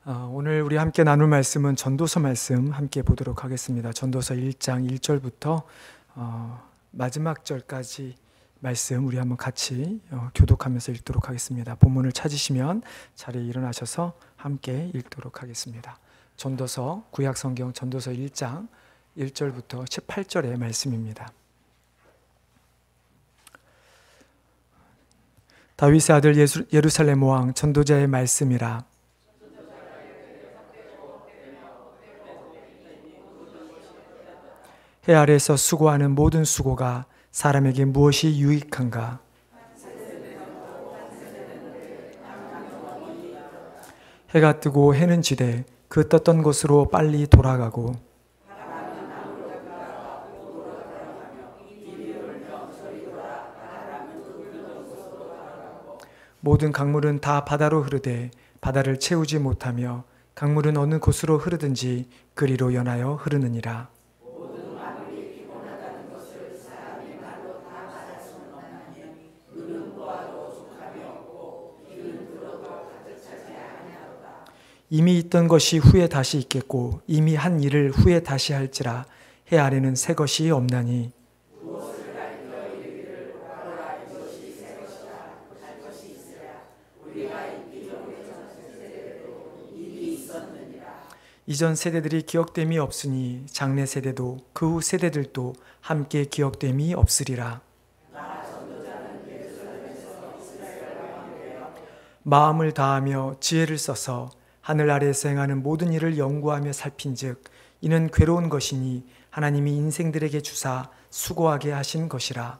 오늘 우리 함께 나눌 말씀은 전도서 말씀 함께 보도록 하겠습니다. 전도서 1장 1절부터 마지막 절까지 말씀 우리 한번 같이 교독하면서 읽도록 하겠습니다. 본문을 찾으시면 자리에 일어나셔서 함께 읽도록 하겠습니다. 전도서 구약성경 전도서 1장 1절부터 18절의 말씀입니다. 다윗의 아들 예루살렘 왕 전도자의 말씀이라. 해 아래에서 수고하는 모든 수고가 사람에게 무엇이 유익한가? 해가 뜨고 해는 지되 그 떴던 곳으로 빨리 돌아가고 모든 강물은 다 바다로 흐르되 바다를 채우지 못하며 강물은 어느 곳으로 흐르든지 그리로 연하여 흐르느니라. 이미 있던 것이 후에 다시 있겠고 이미 한 일을 후에 다시 할지라. 해 아래는 새 것이 없나니 이전 세대들이 기억됨이 없으니 장래 세대도 그 후 세대들도 함께 기억됨이 없으리라. 마음을 다하며 지혜를 써서 하늘 아래에서 행하는 모든 일을 연구하며 살핀즉 이는 괴로운 것이니 하나님이 인생들에게 주사 수고하게 하신 것이라.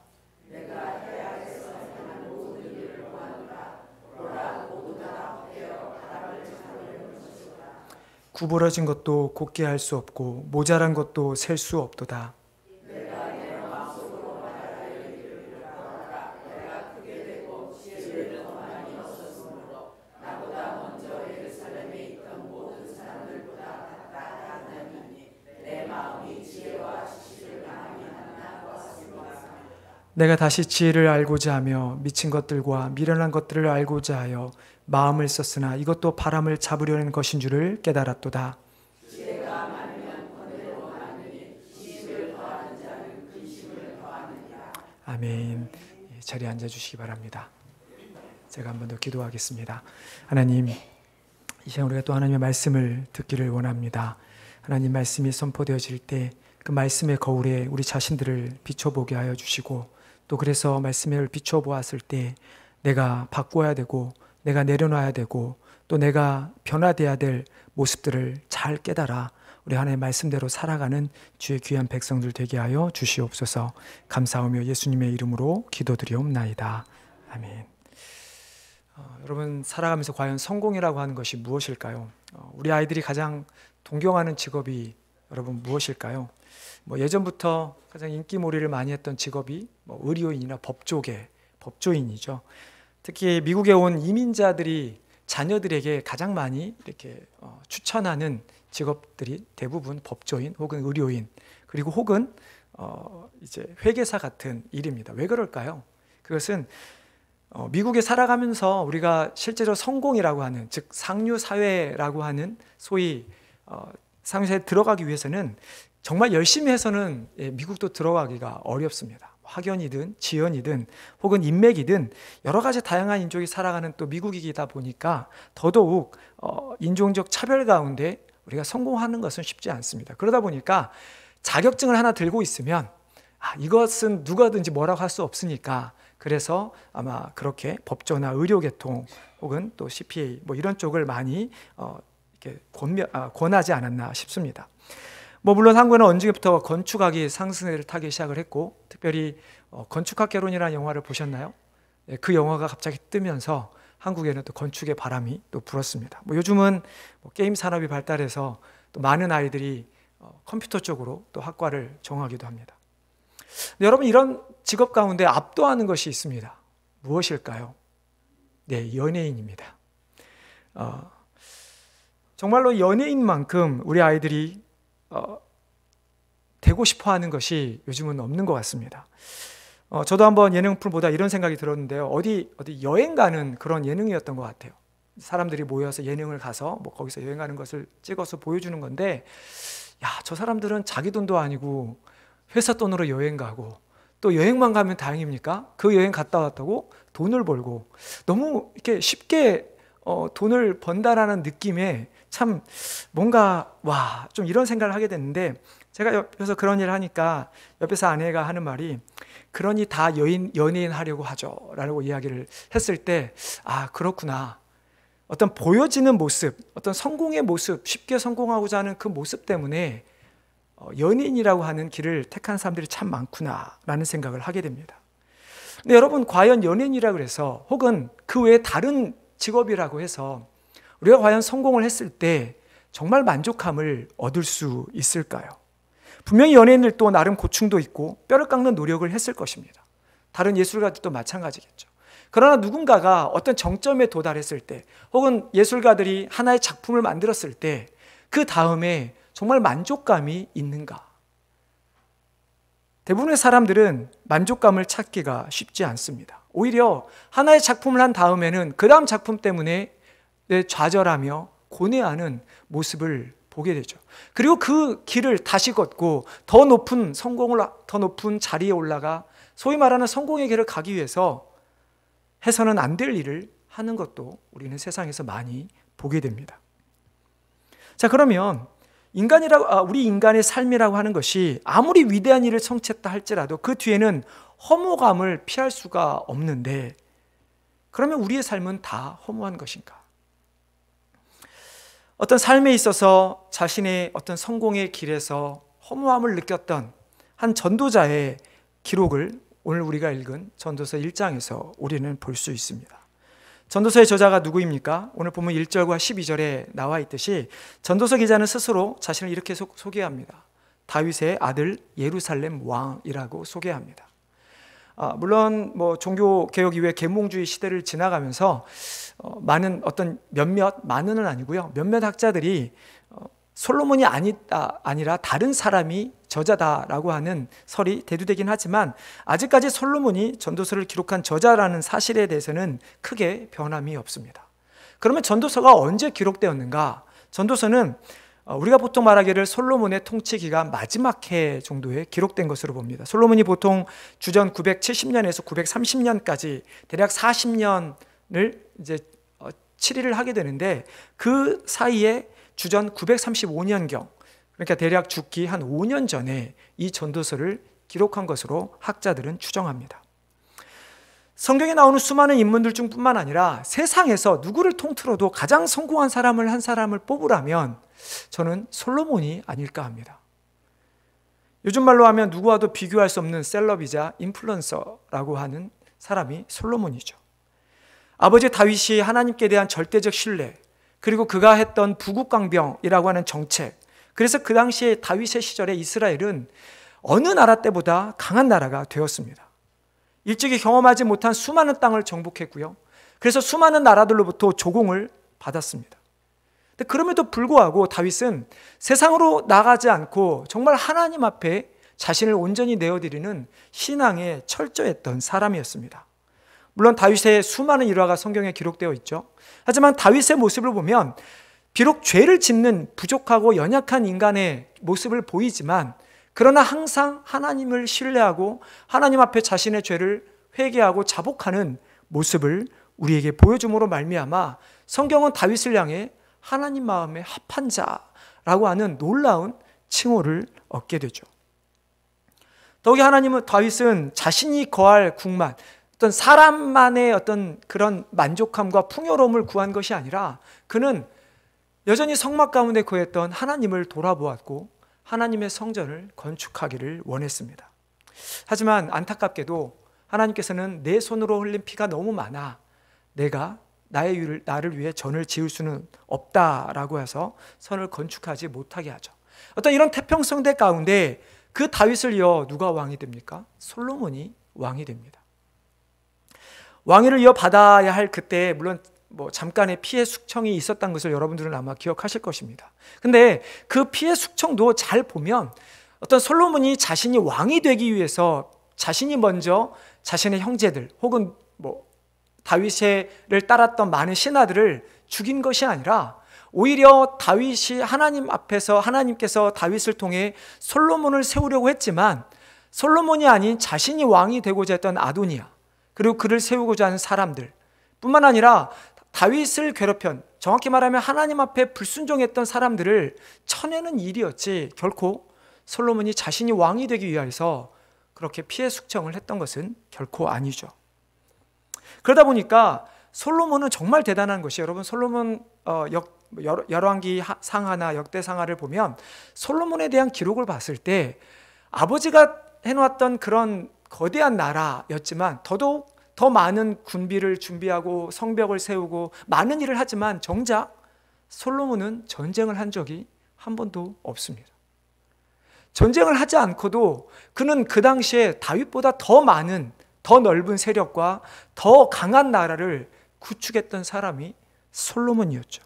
구부러진 것도 곱게 할 수 없고 모자란 것도 셀 수 없도다. 내가 다시 지혜를 알고자 하며 미친 것들과 미련한 것들을 알고자 하여 마음을 썼으나 이것도 바람을 잡으려는 것인 줄을 깨달았도다. 지혜가 많으면 번뇌로 많으니 지식을 더하는 자는 근심을 더하느니라. 아멘. 자리에 앉아주시기 바랍니다. 제가 한 번 더 기도하겠습니다. 하나님, 이 시간 우리가 또 하나님의 말씀을 듣기를 원합니다. 하나님 말씀이 선포되어질 때 그 말씀의 거울에 우리 자신들을 비춰보게 하여 주시고 또 그래서 말씀을 비춰보았을 때 내가 바꿔야 되고 내가 내려놔야 되고 또 내가 변화돼야 될 모습들을 잘 깨달아 우리 하나님의 말씀대로 살아가는 주의 귀한 백성들 되게 하여 주시옵소서. 감사하며 예수님의 이름으로 기도드리옵나이다. 아멘. 여러분, 살아가면서 과연 성공이라고 하는 것이 무엇일까요? 우리 아이들이 가장 동경하는 직업이 여러분 무엇일까요? 예전부터 가장 인기몰이를 많이 했던 직업이 의료인이나 법조계, 법조인이죠. 특히 미국에 온 이민자들이 자녀들에게 가장 많이 이렇게 추천하는 직업들이 대부분 법조인 혹은 의료인 그리고 혹은 이제 회계사 같은 일입니다. 왜 그럴까요? 그것은 미국에 살아가면서 우리가 실제로 성공이라고 하는 즉 상류 사회라고 하는 소위 상류 사회에 들어가기 위해서는 정말 열심히 해서는 미국도 들어가기가 어렵습니다. 학연이든 지연이든 혹은 인맥이든 여러 가지 다양한 인종이 살아가는 또 미국이다 보니까 더더욱 인종적 차별 가운데 우리가 성공하는 것은 쉽지 않습니다. 그러다 보니까 자격증을 하나 들고 있으면 이것은 누가든지 뭐라고 할 수 없으니까 그래서 아마 그렇게 법조나 의료계통 혹은 또 CPA 이런 쪽을 많이 이렇게 권하지 않았나 싶습니다. 물론 한국은 언제부터 건축학이 상승세를 타기 시작을 했고 특별히 건축학개론이라는 영화를 보셨나요? 그 영화가 갑자기 뜨면서 한국에는 또 건축의 바람이 또 불었습니다. 요즘은 게임 산업이 발달해서 또 많은 아이들이 컴퓨터 쪽으로 또 학과를 정하기도 합니다. 여러분, 이런 직업 가운데 압도하는 것이 있습니다. 무엇일까요? 네, 연예인입니다. 정말로 연예인만큼 우리 아이들이 되고 싶어 하는 것이 요즘은 없는 것 같습니다. 저도 한번 예능 프로 보다 이런 생각이 들었는데요. 어디 여행 가는 그런 예능이었던 것 같아요. 사람들이 모여서 예능을 가서 뭐 거기서 여행하는 것을 찍어서 보여주는 건데, 야, 저 사람들은 자기 돈도 아니고 회사 돈으로 여행 가고, 또 여행만 가면 다행입니까? 그 여행 갔다 왔다고 돈을 벌고, 너무 이렇게 쉽게 돈을 번다라는 느낌에 참 뭔가 좀 이런 생각을 하게 됐는데, 제가 옆에서 그런 일을 하니까 옆에서 아내가 하는 말이, 그러니 다 연예인 하려고 하죠 라고 이야기를 했을 때, 아, 그렇구나. 어떤 보여지는 모습, 어떤 성공의 모습, 쉽게 성공하고자 하는 그 모습 때문에 연예인이라고 하는 길을 택한 사람들이 참 많구나 라는 생각을 하게 됩니다. 근데 여러분, 과연 연예인이라고 해서, 혹은 그 외에 다른 직업이라고 해서 우리가 과연 성공을 했을 때 정말 만족함을 얻을 수 있을까요? 분명히 연예인들도 나름 고충도 있고 뼈를 깎는 노력을 했을 것입니다. 다른 예술가들도 마찬가지겠죠. 그러나 누군가가 어떤 정점에 도달했을 때, 혹은 예술가들이 하나의 작품을 만들었을 때, 그 다음에 정말 만족감이 있는가? 대부분의 사람들은 만족감을 찾기가 쉽지 않습니다. 오히려 하나의 작품을 한 다음에는 그 다음 작품 때문에 좌절하며 고뇌하는 모습을 보게 되죠. 그리고 그 길을 다시 걷고 더 높은 자리에 올라가 소위 말하는 성공의 길을 가기 위해서 해서는 안 될 일을 하는 것도 우리는 세상에서 많이 보게 됩니다. 자, 그러면 우리 인간의 삶이라고 하는 것이 아무리 위대한 일을 성취했다 할지라도 그 뒤에는 허무감을 피할 수가 없는데, 그러면 우리의 삶은 다 허무한 것인가? 어떤 삶에 있어서 자신의 어떤 성공의 길에서 허무함을 느꼈던 한 전도자의 기록을 오늘 우리가 읽은 전도서 1장에서 우리는 볼 수 있습니다. 전도서의 저자가 누구입니까? 오늘 보면 1절과 12절에 나와 있듯이 전도서 기자는 스스로 자신을 이렇게 소개합니다. 다윗의 아들 예루살렘 왕이라고 소개합니다. 물론 종교 개혁 이후에 계몽주의 시대를 지나가면서 많은 많은은 아니고요, 몇몇 학자들이 솔로몬이 아니라 다른 사람이 저자다라고 하는 설이 대두되긴 하지만, 아직까지 솔로몬이 전도서를 기록한 저자라는 사실에 대해서는 크게 변함이 없습니다. 그러면 전도서가 언제 기록되었는가? 전도서는 우리가 보통 말하기를 솔로몬의 통치 기간 마지막 해 정도에 기록된 것으로 봅니다. 솔로몬이 보통 주전 970년에서 930년까지 대략 40년을 이제 치리를 하게 되는데, 그 사이에 주전 935년경, 그러니까 대략 죽기 한 5년 전에 이 전도서를 기록한 것으로 학자들은 추정합니다. 성경에 나오는 수많은 인물들 중뿐만 아니라 세상에서 누구를 통틀어도 가장 성공한 사람을 한 사람을 뽑으라면 저는 솔로몬이 아닐까 합니다. 요즘 말로 하면 누구와도 비교할 수 없는 셀럽이자 인플루언서라고 하는 사람이 솔로몬이죠. 아버지 다윗이 하나님께 대한 절대적 신뢰, 그리고 그가 했던 부국강병이라고 하는 정책, 그래서 그 당시에 다윗의 시절에 이스라엘은 어느 나라 때보다 강한 나라가 되었습니다. 일찍이 경험하지 못한 수많은 땅을 정복했고요, 그래서 수많은 나라들로부터 조공을 받았습니다. 그럼에도 불구하고 다윗은 세상으로 나가지 않고 정말 하나님 앞에 자신을 온전히 내어드리는 신앙에 철저했던 사람이었습니다. 물론 다윗의 수많은 일화가 성경에 기록되어 있죠. 하지만 다윗의 모습을 보면 비록 죄를 짓는 부족하고 연약한 인간의 모습을 보이지만, 그러나 항상 하나님을 신뢰하고 하나님 앞에 자신의 죄를 회개하고 자복하는 모습을 우리에게 보여줌으로 말미암아 성경은 다윗을 향해 하나님 마음에 합한 자라고 하는 놀라운 칭호를 얻게 되죠. 더욱이 다윗은 자신이 거할 국만, 어떤 사람만의 어떤 그런 만족함과 풍요로움을 구한 것이 아니라, 그는 여전히 성막 가운데 거했던 하나님을 돌아보았고 하나님의 성전을 건축하기를 원했습니다. 하지만 안타깝게도 하나님께서는 내 손으로 흘린 피가 너무 많아 내가 나를 위해 전을 지을 수는 없다라고 해서 선을 건축하지 못하게 하죠. 어떤 이런 태평성대 가운데 그 다윗을 이어 누가 왕이 됩니까? 솔로몬이 왕이 됩니다. 왕위를 이어받아야 할 그때 물론 잠깐의 피해 숙청이 있었던 것을 여러분들은 아마 기억하실 것입니다. 근데 그 피해 숙청도 잘 보면 어떤 솔로몬이 자신이 왕이 되기 위해서 자신이 먼저 자신의 형제들 혹은 다윗을 따랐던 많은 신하들을 죽인 것이 아니라 오히려 다윗이 하나님 앞에서 하나님께서 다윗을 통해 솔로몬을 세우려고 했지만 솔로몬이 아닌 자신이 왕이 되고자 했던 아도니아, 그리고 그를 세우고자 하는 사람들 뿐만 아니라 다윗을 괴롭힌, 정확히 말하면 하나님 앞에 불순종했던 사람들을 쳐내는 일이었지, 결코 솔로몬이 자신이 왕이 되기 위해서 그렇게 피해 숙청을 했던 것은 결코 아니죠. 그러다 보니까 솔로몬은 정말 대단한 것이, 여러분 솔로몬 열왕기 상하나 역대상하를 보면 솔로몬에 대한 기록을 봤을 때 아버지가 해놓았던 그런 거대한 나라였지만 더더욱 더 많은 군비를 준비하고 성벽을 세우고 많은 일을 하지만 정작 솔로몬은 전쟁을 한 적이 한 번도 없습니다. 전쟁을 하지 않고도 그는 그 당시에 다윗보다 더 많은, 더 넓은 세력과 더 강한 나라를 구축했던 사람이 솔로몬이었죠.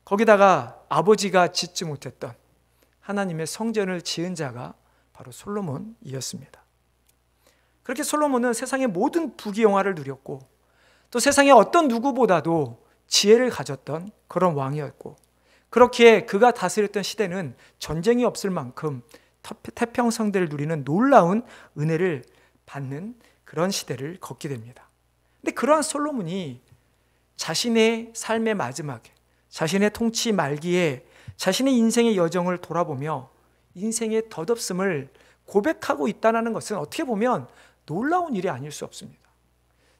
거기다가 아버지가 짓지 못했던 하나님의 성전을 지은 자가 바로 솔로몬이었습니다. 그렇게 솔로몬은 세상의 모든 부귀영화를 누렸고 또 세상의 어떤 누구보다도 지혜를 가졌던 그런 왕이었고, 그렇기에 그가 다스렸던 시대는 전쟁이 없을 만큼 태평성대를 누리는 놀라운 은혜를 받는 그런 시대를 걷게 됩니다. 근데 그러한 솔로몬이 자신의 삶의 마지막에, 자신의 통치 말기에 자신의 인생의 여정을 돌아보며 인생의 덧없음을 고백하고 있다는 것은 어떻게 보면 놀라운 일이 아닐 수 없습니다.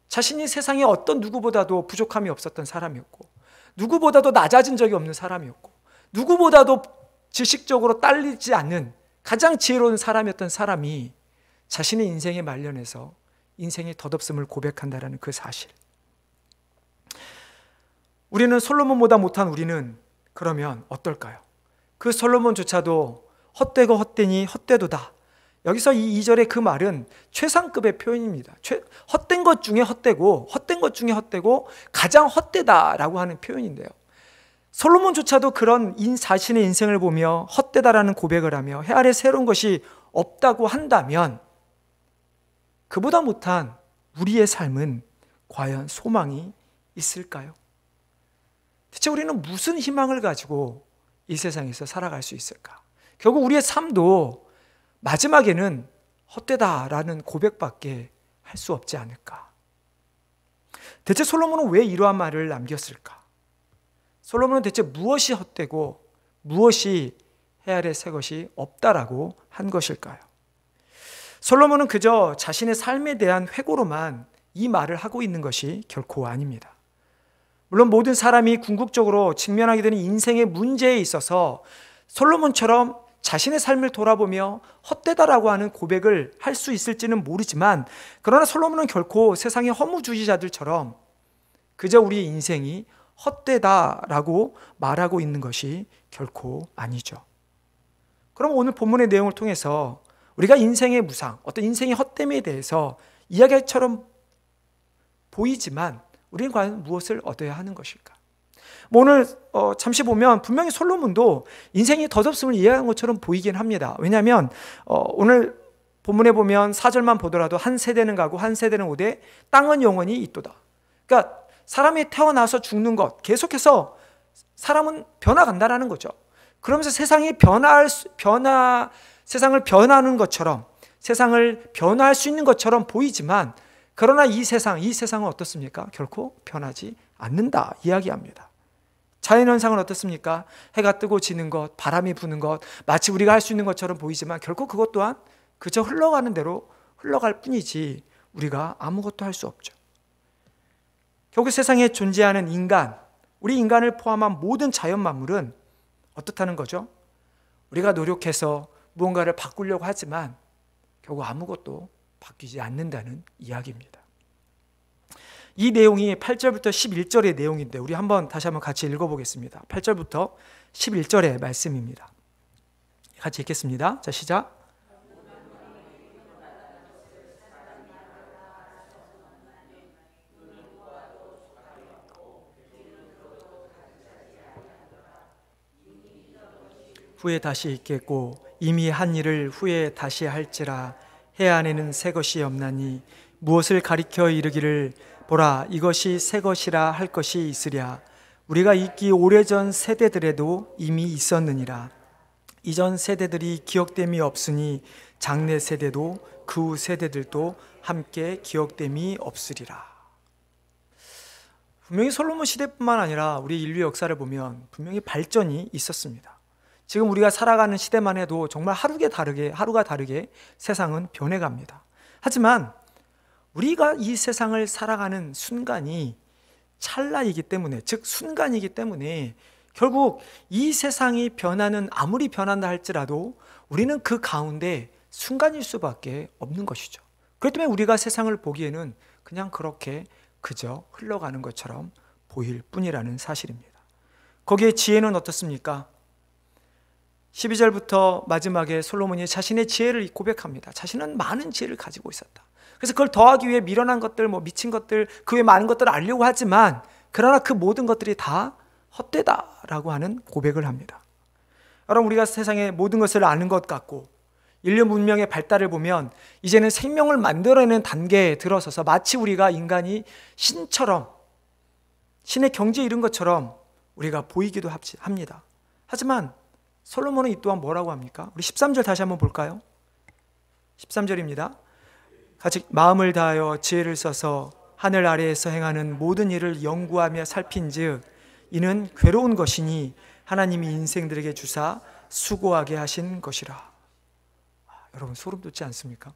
자신이 세상에 어떤 누구보다도 부족함이 없었던 사람이었고, 누구보다도 낮아진 적이 없는 사람이었고, 누구보다도 지식적으로 딸리지 않는 가장 지혜로운 사람이었던 사람이 자신의 인생에 말년해서 인생의 덧없음을 고백한다는 그 사실. 우리는 솔로몬보다 못한 우리는 그러면 어떨까요? 그 솔로몬조차도 헛되고 헛되니 헛되도다. 여기서 이 2절의 그 말은 최상급의 표현입니다. 헛된 것 중에 헛되고, 헛된 것 중에 헛되고 가장 헛되다라고 하는 표현인데요. 솔로몬조차도 그런 자신의 인생을 보며 헛되다라는 고백을 하며 해 아래 새로운 것이 없다고 한다면 그보다 못한 우리의 삶은 과연 소망이 있을까요? 대체 우리는 무슨 희망을 가지고 이 세상에서 살아갈 수 있을까? 결국 우리의 삶도 마지막에는 헛되다라는 고백밖에 할 수 없지 않을까? 대체 솔로몬은 왜 이러한 말을 남겼을까? 솔로몬은 대체 무엇이 헛되고 무엇이 해 아래 새 것이 없다라고 한 것일까요? 솔로몬은 그저 자신의 삶에 대한 회고로만 이 말을 하고 있는 것이 결코 아닙니다. 물론 모든 사람이 궁극적으로 직면하게 되는 인생의 문제에 있어서 솔로몬처럼 자신의 삶을 돌아보며 헛되다라고 하는 고백을 할 수 있을지는 모르지만, 그러나 솔로몬은 결코 세상의 허무주의자들처럼 그저 우리의 인생이 헛되다라고 말하고 있는 것이 결코 아니죠. 그럼 오늘 본문의 내용을 통해서 우리가 인생의 무상, 어떤 인생의 헛됨에 대해서 이야기처럼 보이지만 우리는 과연 무엇을 얻어야 하는 것일까? 오늘 잠시 보면 분명히 솔로몬도 인생의 덧없음을 이해한 것처럼 보이긴 합니다. 왜냐하면 오늘 본문에 보면 4절만 보더라도 한 세대는 가고 한 세대는 오되 땅은 영원히 있도다. 그러니까 사람이 태어나서 죽는 것, 계속해서 사람은 변화간다라는 거죠. 그러면서 세상이 세상을 변화하는 것처럼, 세상을 변화할 수 있는 것처럼 보이지만, 그러나 이 세상은 어떻습니까? 결코 변하지 않는다 이야기합니다. 자연현상은 어떻습니까? 해가 뜨고 지는 것, 바람이 부는 것, 마치 우리가 할 수 있는 것처럼 보이지만 결코 그것 또한 그저 흘러가는 대로 흘러갈 뿐이지 우리가 아무것도 할 수 없죠. 결국 세상에 존재하는 인간, 우리 인간을 포함한 모든 자연 만물은 어떻다는 거죠? 우리가 노력해서 무언가를 바꾸려고 하지만 결국 아무것도 바뀌지 않는다는 이야기입니다. 이 내용이 8절부터 11절의 내용인데 우리 다시 한번 같이 읽어보겠습니다. 8절부터 11절의 말씀입니다. 같이 읽겠습니다. 자, 시작. 후에 다시 있겠고 이미 한 일을 후에 다시 할지라 해 안에는 새 것이 없나니 무엇을 가리켜 이르기를 보라, 이것이 새 것이라 할 것이 있으랴. 우리가 있기 오래전 세대들에도 이미 있었느니라. 이전 세대들이 기억됨이 없으니 장래 세대도 그 후 세대들도 함께 기억됨이 없으리라. 분명히 솔로몬 시대뿐만 아니라 우리 인류 역사를 보면 분명히 발전이 있었습니다. 지금 우리가 살아가는 시대만 해도 정말 하루가 다르게 세상은 변해갑니다. 하지만 우리가 이 세상을 살아가는 순간이 찰나이기 때문에, 즉 순간이기 때문에 결국 이 세상이 아무리 변한다 할지라도 우리는 그 가운데 순간일 수밖에 없는 것이죠. 그렇기 때문에 우리가 세상을 보기에는 그냥 그렇게 그저 흘러가는 것처럼 보일 뿐이라는 사실입니다. 거기에 지혜는 어떻습니까? 12절부터 마지막에 솔로몬이 자신의 지혜를 고백합니다. 자신은 많은 지혜를 가지고 있었다. 그래서 그걸 더하기 위해 미련한 것들, 미친 것들, 그 외 많은 것들을 알려고 하지만 그러나 그 모든 것들이 다 헛되다라고 하는 고백을 합니다. 여러분, 우리가 세상의 모든 것을 아는 것 같고 인류 문명의 발달을 보면 이제는 생명을 만들어내는 단계에 들어서서 마치 우리가 인간이 신처럼, 신의 경지에 이른 것처럼 우리가 보이기도 합니다. 하지만 솔로몬은 이 또한 뭐라고 합니까? 우리 13절 다시 한번 볼까요? 13절입니다. 같이 마음을 다하여 지혜를 써서 하늘 아래에서 행하는 모든 일을 연구하며 살핀즉 이는 괴로운 것이니 하나님이 인생들에게 주사 수고하게 하신 것이라. 여러분, 소름 돋지 않습니까?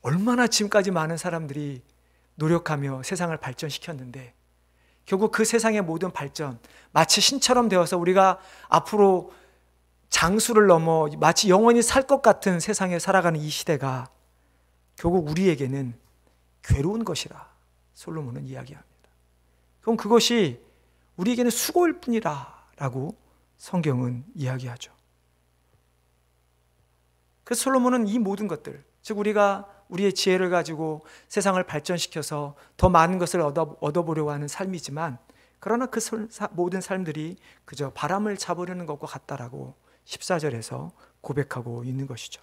얼마나 지금까지 많은 사람들이 노력하며 세상을 발전시켰는데 결국 그 세상의 모든 발전, 마치 신처럼 되어서 우리가 앞으로 장수를 넘어 마치 영원히 살 것 같은 세상에 살아가는 이 시대가 결국 우리에게는 괴로운 것이라 솔로몬은 이야기합니다. 그럼 그것이 우리에게는 수고일 뿐이라 라고 성경은 이야기하죠. 그래서 솔로몬은 이 모든 것들, 즉 우리가 우리의 지혜를 가지고 세상을 발전시켜서 더 많은 것을 얻어보려고 하는 삶이지만 그러나 그 모든 삶들이 그저 바람을 잡으려는 것과 같다라고 14절에서 고백하고 있는 것이죠.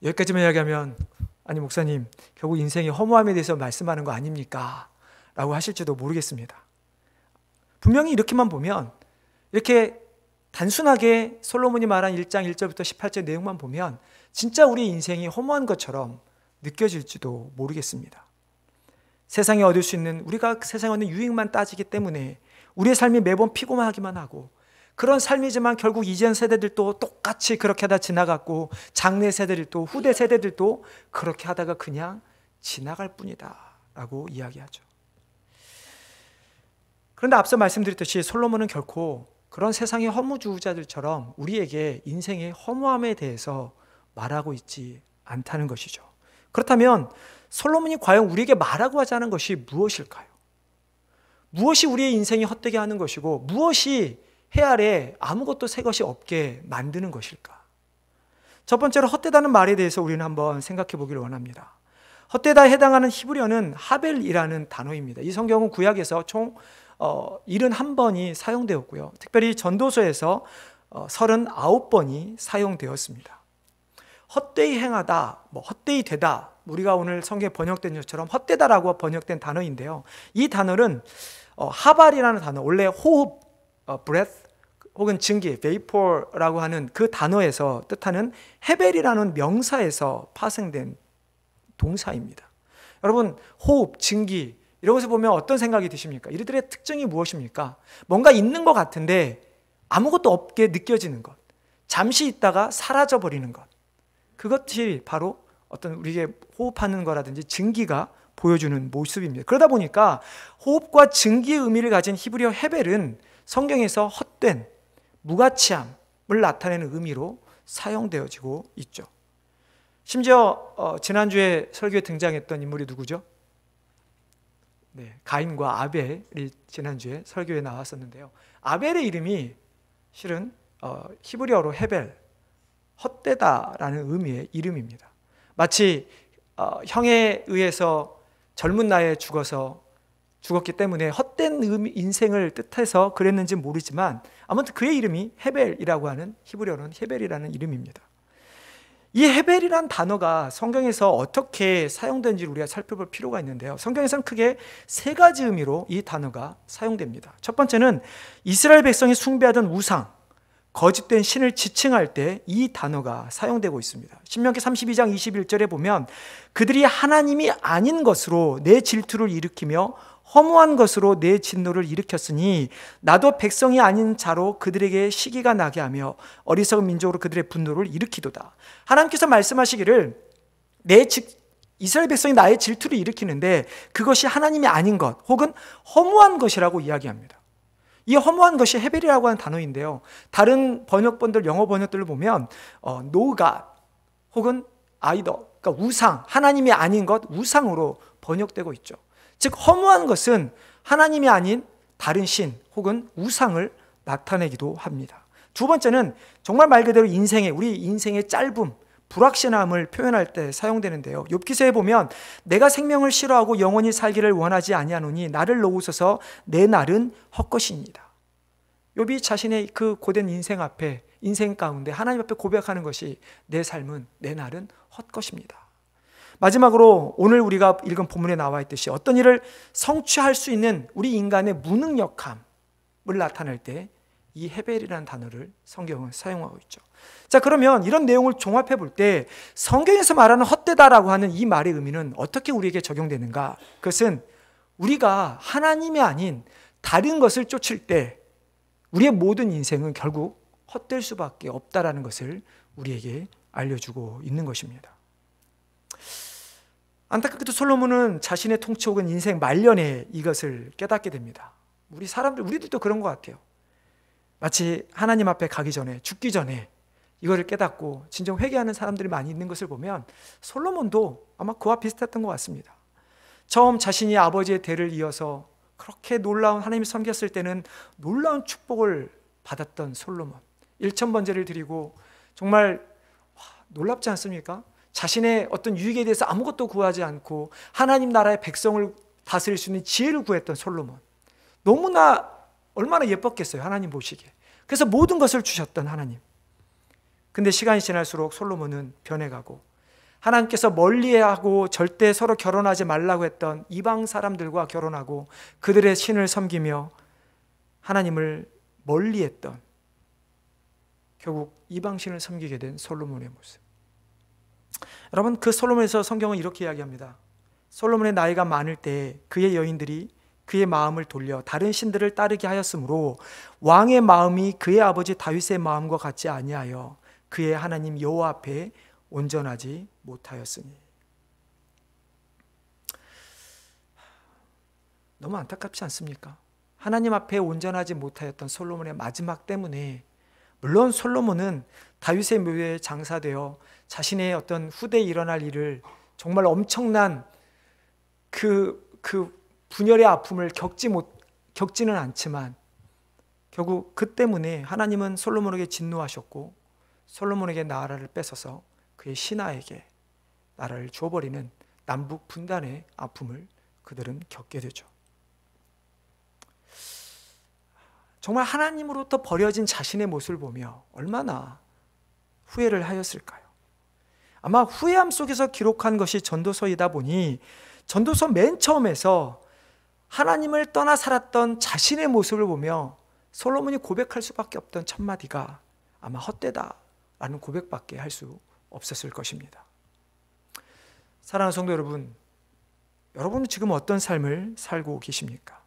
여기까지만 이야기하면 아니 목사님, 결국 인생의 허무함에 대해서 말씀하는 거 아닙니까? 라고 하실지도 모르겠습니다. 분명히 이렇게만 보면, 이렇게 단순하게 솔로몬이 말한 1장 1절부터 18절 내용만 보면 진짜 우리 인생이 허무한 것처럼 느껴질지도 모르겠습니다. 세상에 얻을 수 있는, 우리가 세상에 얻는 유익만 따지기 때문에 우리의 삶이 매번 피곤하기만 하고, 그런 삶이지만 결국 이전 세대들도 똑같이 그렇게 하다 지나갔고 장래 세대들도 후대 세대들도 그렇게 하다가 그냥 지나갈 뿐이다 라고 이야기하죠. 그런데 앞서 말씀드렸듯이 솔로몬은 결코 그런 세상의 허무주의자들처럼 우리에게 인생의 허무함에 대해서 말하고 있지 않다는 것이죠. 그렇다면 솔로몬이 과연 우리에게 말하고 하자는 것이 무엇일까요? 무엇이 우리의 인생이 헛되게 하는 것이고 무엇이 해 아래 아무것도 새 것이 없게 만드는 것일까? 첫 번째로 헛되다는 말에 대해서 우리는 한번 생각해 보기를 원합니다. 헛되다에 해당하는 히브리어는 하벨이라는 단어입니다. 이 성경은 구약에서 총 71번이 사용되었고요. 특별히 전도서에서 39번이 사용되었습니다. 헛되이 행하다, 헛되이 되다, 우리가 오늘 성경에 번역된 것처럼 헛되다라고 번역된 단어인데요. 이 단어는 하발이라는 단어, 원래 호흡, breath 혹은 증기, vapor라고 하는 그 단어에서 뜻하는 헤벨이라는 명사에서 파생된 동사입니다. 여러분, 호흡, 증기 이런 것을 보면 어떤 생각이 드십니까? 이들의 특징이 무엇입니까? 뭔가 있는 것 같은데 아무것도 없게 느껴지는 것, 잠시 있다가 사라져버리는 것, 그것이 바로 어떤 우리에게 호흡하는 거라든지 증기가 보여주는 모습입니다. 그러다 보니까 호흡과 증기의 의미를 가진 히브리어 헤벨은 성경에서 헛된, 무가치함을 나타내는 의미로 사용되어지고 있죠. 심지어 지난주에 설교에 등장했던 인물이 누구죠? 네, 가인과 아벨이 지난주에 설교에 나왔었는데요. 아벨의 이름이 실은 히브리어로 헤벨, 헛되다라는 의미의 이름입니다. 마치 형에 의해서 젊은 나이에 죽었기 때문에 헛된 인생을 뜻해서 그랬는지 모르지만 아무튼 그의 이름이 헤벨이라고 하는, 히브리어로는 헤벨이라는 이름입니다. 이 헤벨이란 단어가 성경에서 어떻게 사용되는지 우리가 살펴볼 필요가 있는데요. 성경에서는 크게 세 가지 의미로 이 단어가 사용됩니다. 첫 번째는 이스라엘 백성이 숭배하던 우상, 거짓된 신을 지칭할 때 이 단어가 사용되고 있습니다. 신명기 32장 21절에 보면 그들이 하나님이 아닌 것으로 내 질투를 일으키며 허무한 것으로 내 진노를 일으켰으니 나도 백성이 아닌 자로 그들에게 시기가 나게 하며 어리석은 민족으로 그들의 분노를 일으키도다. 하나님께서 말씀하시기를 이스라엘 백성이 나의 질투를 일으키는데 그것이 하나님이 아닌 것 혹은 허무한 것이라고 이야기합니다. 이 허무한 것이 헤벨이라고 하는 단어인데요. 다른 번역본들, 영어 번역들을 보면 no God 혹은 idol, 그러니까 우상, 하나님이 아닌 것, 우상으로 번역되고 있죠. 즉 허무한 것은 하나님이 아닌 다른 신 혹은 우상을 나타내기도 합니다. 두 번째는 정말 말 그대로 우리 인생의 짧음, 불확실함을 표현할 때 사용되는데요. 욥기서에 보면 내가 생명을 싫어하고 영원히 살기를 원하지 아니하노니 나를 놓으소서 내 날은 헛것이니이다. 욥이 자신의 그 고된 인생 가운데 하나님 앞에 고백하는 것이 내 삶은, 내 날은 헛것입니다. 마지막으로 오늘 우리가 읽은 본문에 나와 있듯이 어떤 일을 성취할 수 있는 우리 인간의 무능력함을 나타낼 때 이 헤벨이라는 단어를 성경은 사용하고 있죠. 자, 그러면 이런 내용을 종합해 볼 때 성경에서 말하는 헛되다라고 하는 이 말의 의미는 어떻게 우리에게 적용되는가? 그것은 우리가 하나님이 아닌 다른 것을 쫓을 때 우리의 모든 인생은 결국 헛될 수밖에 없다라는 것을 우리에게 알려주고 있는 것입니다. 안타깝게도 솔로몬은 자신의 통치 혹은 인생 말년에 이것을 깨닫게 됩니다. 우리들도 그런 것 같아요. 마치 하나님 앞에 가기 전에, 죽기 전에 이거를 깨닫고 진정 회개하는 사람들이 많이 있는 것을 보면 솔로몬도 아마 그와 비슷했던 것 같습니다. 처음 자신이 아버지의 대를 이어서 그렇게 놀라운 하나님을 섬겼을 때는 놀라운 축복을 받았던 솔로몬, 1000번제를 드리고 정말 놀랍지 않습니까? 자신의 어떤 유익에 대해서 아무것도 구하지 않고 하나님 나라의 백성을 다스릴 수 있는 지혜를 구했던 솔로몬, 너무나 얼마나 예뻤겠어요, 하나님 보시기에. 그래서 모든 것을 주셨던 하나님. 근데 시간이 지날수록 솔로몬은 변해가고 하나님께서 멀리하고 절대 서로 결혼하지 말라고 했던 이방 사람들과 결혼하고 그들의 신을 섬기며 하나님을 멀리했던, 결국 이방 신을 섬기게 된 솔로몬의 모습. 여러분, 그 솔로몬에서 성경은 이렇게 이야기합니다. 솔로몬의 나이가 많을 때 그의 여인들이 그의 마음을 돌려 다른 신들을 따르게 하였으므로 왕의 마음이 그의 아버지 다윗의 마음과 같지 아니하여 그의 하나님 여호와 앞에 온전하지 못하였으니. 너무 안타깝지 않습니까? 하나님 앞에 온전하지 못하였던 솔로몬의 마지막 때문에, 물론 솔로몬은 다윗의 묘에 장사되어 자신의 어떤 후대에 일어날 일을 정말 엄청난 그 분열의 아픔을 겪지는 않지만 결국 그 때문에 하나님은 솔로몬에게 진노하셨고 솔로몬에게 나라를 뺏어서 그의 신하에게 나라를 줘버리는 남북 분단의 아픔을 그들은 겪게 되죠. 정말 하나님으로부터 버려진 자신의 모습을 보며 얼마나 후회를 하였을까요? 아마 후회함 속에서 기록한 것이 전도서이다 보니 전도서 맨 처음에서 하나님을 떠나 살았던 자신의 모습을 보며 솔로몬이 고백할 수밖에 없던 첫 마디가 아마 헛되다라는 고백밖에 할 수 없었을 것입니다. 사랑하는 성도 여러분, 여러분은 지금 어떤 삶을 살고 계십니까?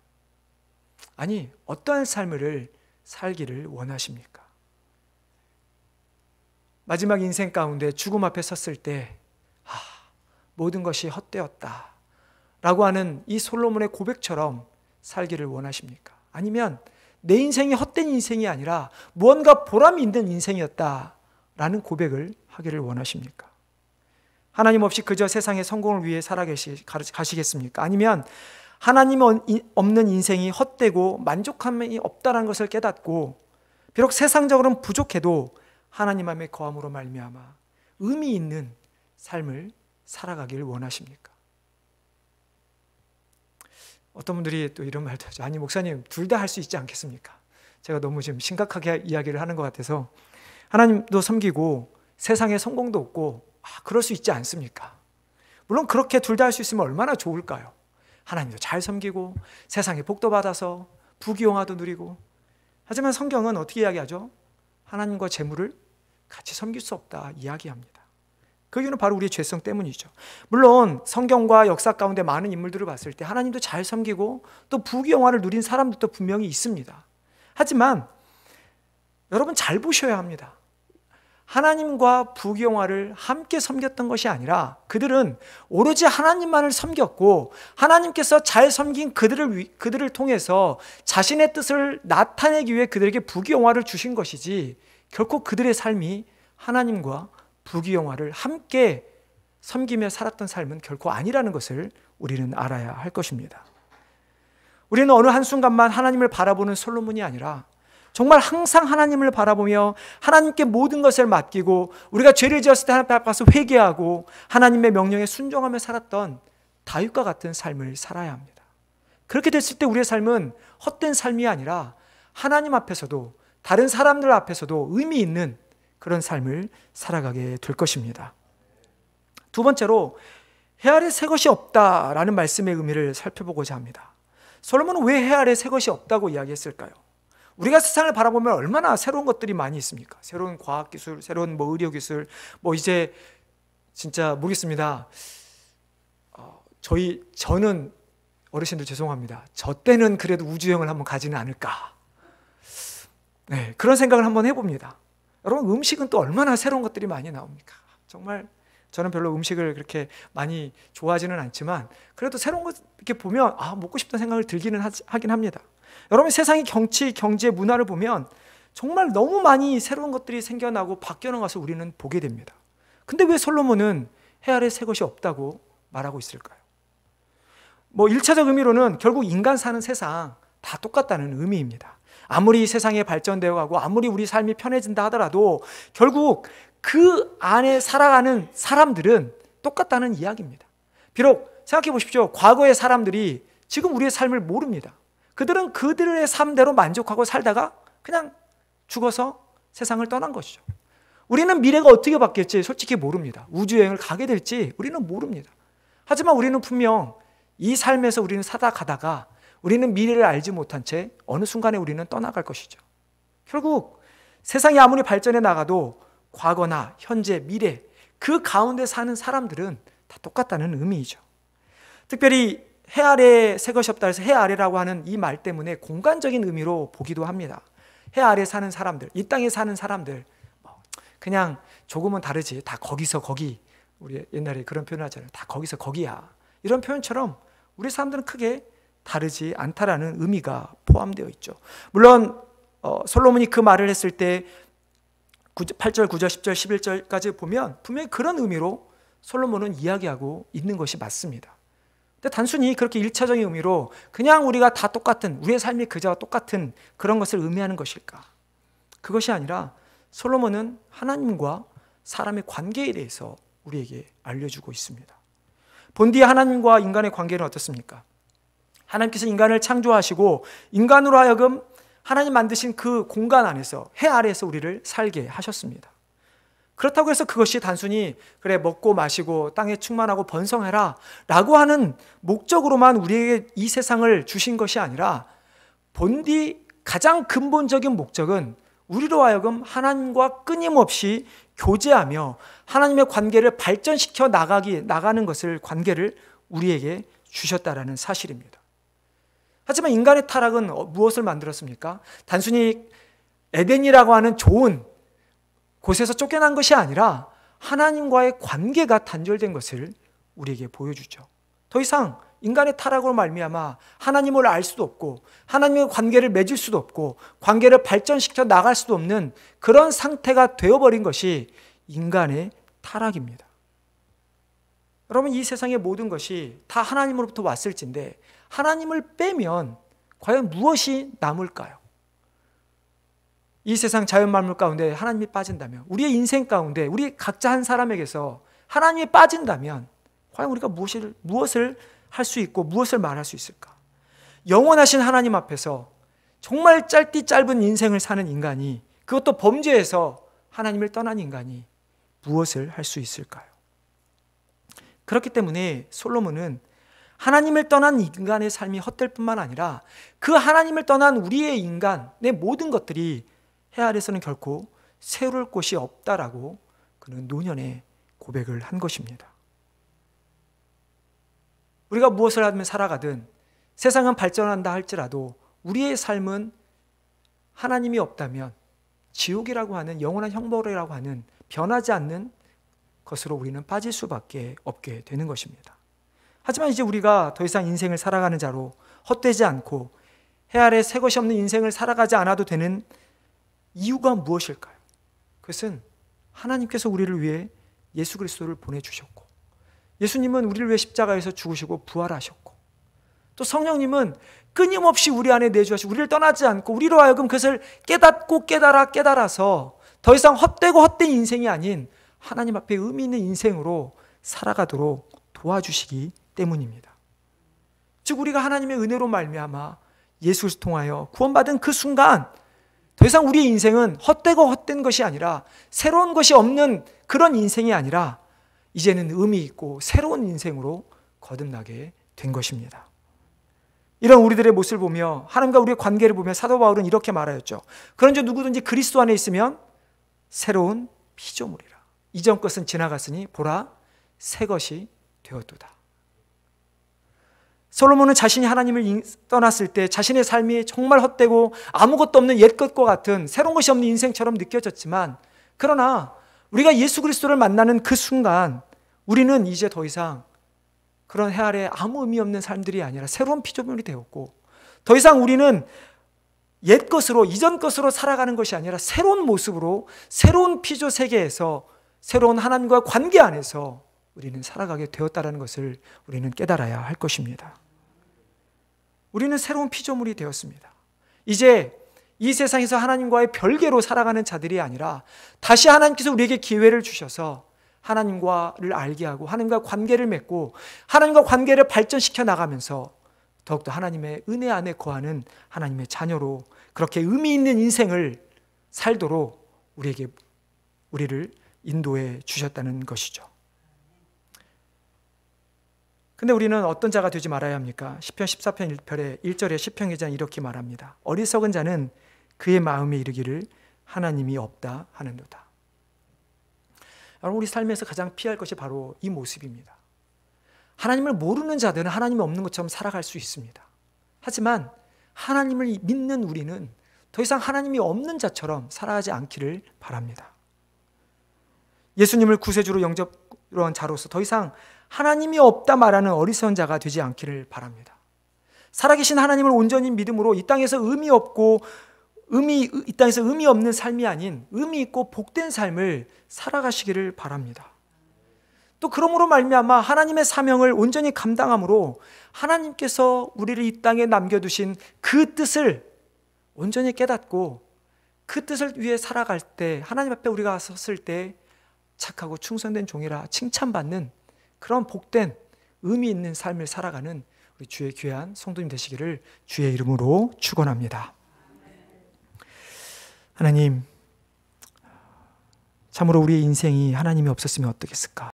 아니, 어떤 삶을 살기를 원하십니까? 마지막 인생 가운데 죽음 앞에 섰을 때 모든 것이 헛되었다 라고 하는 이 솔로몬의 고백처럼 살기를 원하십니까? 아니면 내 인생이 헛된 인생이 아니라 무언가 보람이 있는 인생이었다라는 고백을 하기를 원하십니까? 하나님 없이 그저 세상의 성공을 위해 가시겠습니까? 아니면 하나님 없는 인생이 헛되고 만족함이 없다는 것을 깨닫고 비록 세상적으로는 부족해도 하나님 안에 거함으로 말미암아 의미 있는 삶을 살아가길 원하십니까? 어떤 분들이 또 이런 말도 하죠. 아니 목사님, 둘 다 할 수 있지 않겠습니까? 제가 너무 지금 심각하게 이야기를 하는 것 같아서 하나님도 섬기고 세상에 성공도 없고 그럴 수 있지 않습니까? 물론 그렇게 둘 다 할 수 있으면 얼마나 좋을까요? 하나님도 잘 섬기고 세상에 복도 받아서 부귀영화도 누리고. 하지만 성경은 어떻게 이야기하죠? 하나님과 재물을 같이 섬길 수 없다 이야기합니다. 그 이유는 바로 우리의 죄성 때문이죠. 물론 성경과 역사 가운데 많은 인물들을 봤을 때 하나님도 잘 섬기고 또 부귀영화를 누린 사람들도 분명히 있습니다. 하지만 여러분 잘 보셔야 합니다. 하나님과 부귀영화를 함께 섬겼던 것이 아니라 그들은 오로지 하나님만을 섬겼고 하나님께서 잘 섬긴 그들을 통해서 자신의 뜻을 나타내기 위해 그들에게 부귀영화를 주신 것이지 결코 그들의 삶이 하나님과 부귀영화를 함께 섬기며 살았던 삶은 결코 아니라는 것을 우리는 알아야 할 것입니다. 우리는 어느 한순간만 하나님을 바라보는 솔로몬이 아니라 정말 항상 하나님을 바라보며 하나님께 모든 것을 맡기고 우리가 죄를 지었을 때 하나님 앞에 가서 회개하고 하나님의 명령에 순종하며 살았던 다윗과 같은 삶을 살아야 합니다. 그렇게 됐을 때 우리의 삶은 헛된 삶이 아니라 하나님 앞에서도 다른 사람들 앞에서도 의미 있는 그런 삶을 살아가게 될 것입니다. 두 번째로 해 아래 새 것이 없다라는 말씀의 의미를 살펴보고자 합니다. 솔로몬은 왜 해 아래 새 것이 없다고 이야기했을까요? 우리가 세상을 바라보면 얼마나 새로운 것들이 많이 있습니까? 새로운 과학기술, 새로운 의료기술, 이제 진짜 모르겠습니다. 저는 어르신들 죄송합니다. 저 때는 그래도 우주여행을 한번 가지는 않을까. 네, 그런 생각을 한번 해봅니다. 여러분 음식은 또 얼마나 새로운 것들이 많이 나옵니까? 정말 저는 별로 음식을 그렇게 많이 좋아하지는 않지만 그래도 새로운 것 이렇게 보면 먹고 싶다는 생각을 들기는 하긴 합니다. 여러분 세상의 정치, 경제, 문화를 보면 정말 너무 많이 새로운 것들이 생겨나고 바뀌어나가서 우리는 보게 됩니다. 근데 왜 솔로몬은 해 아래 새 것이 없다고 말하고 있을까요? 1차적 의미로는 결국 인간 사는 세상 다 똑같다는 의미입니다. 아무리 세상이 발전되어 가고 아무리 우리 삶이 편해진다 하더라도 결국 그 안에 살아가는 사람들은 똑같다는 이야기입니다. 비록 생각해 보십시오. 과거의 사람들이 지금 우리의 삶을 모릅니다. 그들은 그들의 삶대로 만족하고 살다가 그냥 죽어서 세상을 떠난 것이죠. 우리는 미래가 어떻게 바뀔지 솔직히 모릅니다. 우주여행을 가게 될지 우리는 모릅니다. 하지만 우리는 분명 이 삶에서 우리는 사다 가다가 우리는 미래를 알지 못한 채 어느 순간에 우리는 떠나갈 것이죠. 결국 세상이 아무리 발전해 나가도 과거나 현재, 미래 그 가운데 사는 사람들은 다 똑같다는 의미이죠. 특별히 해 아래 새 것이 없다 해서 해 아래라고 하는 이 말 때문에 공간적인 의미로 보기도 합니다. 해 아래 사는 사람들, 이 땅에 사는 사람들 그냥 조금은 다르지 다 거기서 거기. 우리 옛날에 그런 표현 하잖아요. 다 거기서 거기야. 이런 표현처럼 우리 사람들은 크게 다르지 않다라는 의미가 포함되어 있죠. 물론 솔로몬이 그 말을 했을 때 8절, 9절, 10절, 11절까지 보면 분명히 그런 의미로 솔로몬은 이야기하고 있는 것이 맞습니다. 근데 단순히 그렇게 1차적인 의미로 그냥 우리가 다 똑같은 우리의 삶이 그저와 똑같은 그런 것을 의미하는 것일까? 그것이 아니라 솔로몬은 하나님과 사람의 관계에 대해서 우리에게 알려주고 있습니다. 본디 하나님과 인간의 관계는 어떻습니까? 하나님께서 인간을 창조하시고 인간으로 하여금 하나님 만드신 그 공간 안에서 해 아래에서 우리를 살게 하셨습니다. 그렇다고 해서 그것이 단순히 그래 먹고 마시고 땅에 충만하고 번성해라 라고 하는 목적으로만 우리에게 이 세상을 주신 것이 아니라 본디 가장 근본적인 목적은 우리로 하여금 하나님과 끊임없이 교제하며 하나님의 관계를 발전시켜 나가는 것을 관계를 우리에게 주셨다라는 사실입니다. 하지만 인간의 타락은 무엇을 만들었습니까? 단순히 에덴이라고 하는 좋은 곳에서 쫓겨난 것이 아니라 하나님과의 관계가 단절된 것을 우리에게 보여주죠. 더 이상 인간의 타락으로 말미암아 하나님을 알 수도 없고 하나님의 관계를 맺을 수도 없고 관계를 발전시켜 나갈 수도 없는 그런 상태가 되어버린 것이 인간의 타락입니다. 여러분 이 세상의 모든 것이 다 하나님으로부터 왔을진데 하나님을 빼면 과연 무엇이 남을까요? 이 세상 자연 만물 가운데 하나님이 빠진다면 우리의 인생 가운데 우리 각자 한 사람에게서 하나님이 빠진다면 과연 우리가 무엇을 할 수 있고 무엇을 말할 수 있을까? 영원하신 하나님 앞에서 정말 짧디 짧은 인생을 사는 인간이 그것도 범죄에서 하나님을 떠난 인간이 무엇을 할 수 있을까요? 그렇기 때문에 솔로몬은 하나님을 떠난 인간의 삶이 헛될 뿐만 아니라 그 하나님을 떠난 우리의 인간의 모든 것들이 해 아래서는 결코 새로울 곳이 없다라고 그는 노년에 고백을 한 것입니다. 우리가 무엇을 하면 살아가든 세상은 발전한다 할지라도 우리의 삶은 하나님이 없다면 지옥이라고 하는 영원한 형벌이라고 하는 변하지 않는 것으로 우리는 빠질 수밖에 없게 되는 것입니다. 하지만 이제 우리가 더 이상 인생을 살아가는 자로 헛되지 않고 해 아래 새 것이 없는 인생을 살아가지 않아도 되는 이유가 무엇일까요? 그것은 하나님께서 우리를 위해 예수 그리스도를 보내주셨고, 예수님은 우리를 위해 십자가에서 죽으시고 부활하셨고, 또 성령님은 끊임없이 우리 안에 내주하시고 우리를 떠나지 않고 우리로 하여금 그것을 깨닫고 깨달아서 더 이상 헛되고 헛된 인생이 아닌 하나님 앞에 의미 있는 인생으로 살아가도록 도와주시기 때문입니다. 즉 우리가 하나님의 은혜로 말미암아 예수를 통하여 구원받은 그 순간 더 이상 우리의 인생은 헛되고 헛된 것이 아니라 새로운 것이 없는 그런 인생이 아니라 이제는 의미 있고 새로운 인생으로 거듭나게 된 것입니다. 이런 우리들의 모습을 보며 하나님과 우리의 관계를 보며 사도 바울은 이렇게 말하였죠. 그런즉 누구든지 그리스도 안에 있으면 새로운 피조물이라. 이전 것은 지나갔으니 보라 새 것이 되었도다. 솔로몬은 자신이 하나님을 떠났을 때 자신의 삶이 정말 헛되고 아무것도 없는 옛것과 같은 새로운 것이 없는 인생처럼 느껴졌지만, 그러나 우리가 예수 그리스도를 만나는 그 순간 우리는 이제 더 이상 그런 해 아래 아무 의미 없는 삶들이 아니라 새로운 피조물이 되었고, 더 이상 우리는 옛 것으로 이전 것으로 살아가는 것이 아니라 새로운 모습으로 새로운 피조 세계에서 새로운 하나님과 관계 안에서 우리는 살아가게 되었다는 것을 우리는 깨달아야 할 것입니다. 우리는 새로운 피조물이 되었습니다. 이제 이 세상에서 하나님과의 별개로 살아가는 자들이 아니라 다시 하나님께서 우리에게 기회를 주셔서 하나님과를 알게 하고 하나님과 관계를 맺고 하나님과 관계를 발전시켜 나가면서 더욱더 하나님의 은혜 안에 거하는 하나님의 자녀로 그렇게 의미 있는 인생을 살도록 우리를 인도해 주셨다는 것이죠. 근데 우리는 어떤 자가 되지 말아야 합니까? 시편 14편 1절에 시편 기자는 이렇게 말합니다. 어리석은 자는 그의 마음에 이르기를 하나님이 없다 하는도다. 여러분, 우리 삶에서 가장 피할 것이 바로 이 모습입니다. 하나님을 모르는 자들은 하나님이 없는 것처럼 살아갈 수 있습니다. 하지만 하나님을 믿는 우리는 더 이상 하나님이 없는 자처럼 살아가지 않기를 바랍니다. 예수님을 구세주로 영접한 자로서 더 이상 하나님이 없다 말하는 어리석은 자가 되지 않기를 바랍니다. 살아계신 하나님을 온전히 믿음으로 이 땅에서 의미 없는 삶이 아닌 의미 있고 복된 삶을 살아가시기를 바랍니다. 또 그러므로 말미암아 하나님의 사명을 온전히 감당함으로 하나님께서 우리를 이 땅에 남겨두신 그 뜻을 온전히 깨닫고 그 뜻을 위해 살아갈 때 하나님 앞에 우리가 섰을 때 착하고 충성된 종이라 칭찬받는 그런 복된 의미 있는 삶을 살아가는 우리 주의 귀한 성도님 되시기를 주의 이름으로 축원합니다. 하나님, 참으로 우리의 인생이 하나님이 없었으면 어떻겠을까?